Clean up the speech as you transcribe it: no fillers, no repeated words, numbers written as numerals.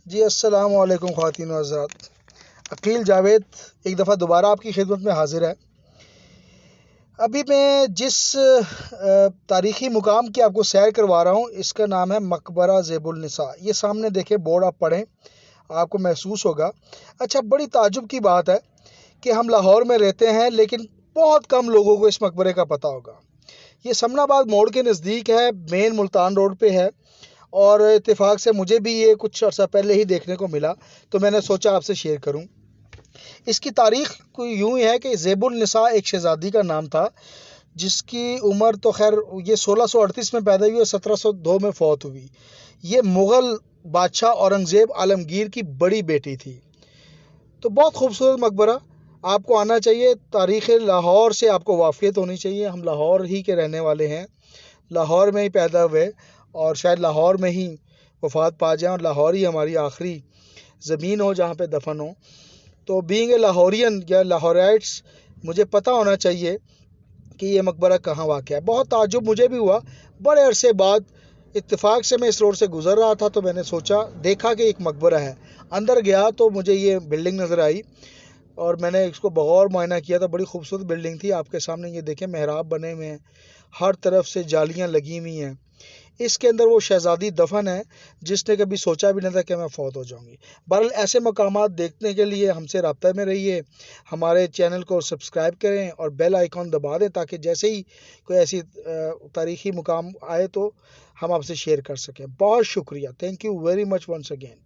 جی السلام علیکم خواتین و حضرات. عقیل جاوید ایک دفعہ دوبارہ آپ کی خدمت میں حاضر ہے. ابھی میں جس تاریخی مقام کی آپ کو سیر کروا رہا ہوں اس کا نام ہے مقبرہ زیب النساء. یہ سامنے دیکھیں بورڈ آپ پڑھیں آپ کو محسوس ہوگا. اچھا بڑی تعجب کی بات ہے کہ ہم لاہور میں رہتے ہیں لیکن بہت کم لوگوں کو اس مقبرے کا پتہ ہوگا. یہ سمن آباد موڑ کے نزدیک ہے، مین ملتان روڈ پہ ہے، اور اتفاق سے مجھے بھی یہ کچھ عرصہ پہلے ہی دیکھنے کو ملا تو میں نے سوچا آپ سے شیئر کروں. اس کی تاریخ یوں ہی ہے کہ زیب النساء ایک شہزادی کا نام تھا جس کی عمر تو خیر یہ 1638 میں پیدا ہوئی اور 1702 میں فوت ہوئی. یہ مغل بادشاہ اورنگزیب عالمگیر کی بڑی بیٹی تھی. تو بہت خوبصورت مقبرہ، آپ کو آنا چاہیے. تاریخ لاہور سے آپ کو واقفیت ہونی چاہیے. ہم لاہور ہی کے رہنے والے ہیں، لاہور میں ہی پیدا ہوئے اور شاید لاہور میں ہی وفات پا جائیں اور لاہور ہی ہماری آخری زمین ہو جہاں پہ دفن ہو. تو بینگ اے لاہورین یا لاہورائٹس مجھے پتہ ہونا چاہیے کہ یہ مقبرہ کہاں واقع ہے. بہت تعجب مجھے بھی ہوا. بڑے عرصے بعد اتفاق سے میں اس روڈ سے گزر رہا تھا تو میں نے سوچا، دیکھا کہ ایک مقبرہ ہے. اندر گیا تو مجھے یہ بلڈنگ نظر آئی اور میں نے اس کو بغور معائنہ کیا تو بڑی خوبصورت بلڈنگ تھی. آپ کے سامنے یہ دیکھیں محراب بنے ہوئے ہیں، ہر طرف سے جالیاں لگی ہوئی ہیں. اس کے اندر وہ شہزادی دفن ہے جس نے کبھی سوچا بھی نہ تھا کہ میں فوت ہو جاؤں گی. بہرحال ایسے مقامات دیکھنے کے لیے ہم سے رابطہ میں رہیے، ہمارے چینل کو سبسکرائب کریں اور بیل آئیکن دبا دیں تاکہ جیسے ہی کوئی ایسی تاریخی مقام آئے تو ہم آپ سے شیئر کر سکیں. بہت شکریہ. Thank you very much once again.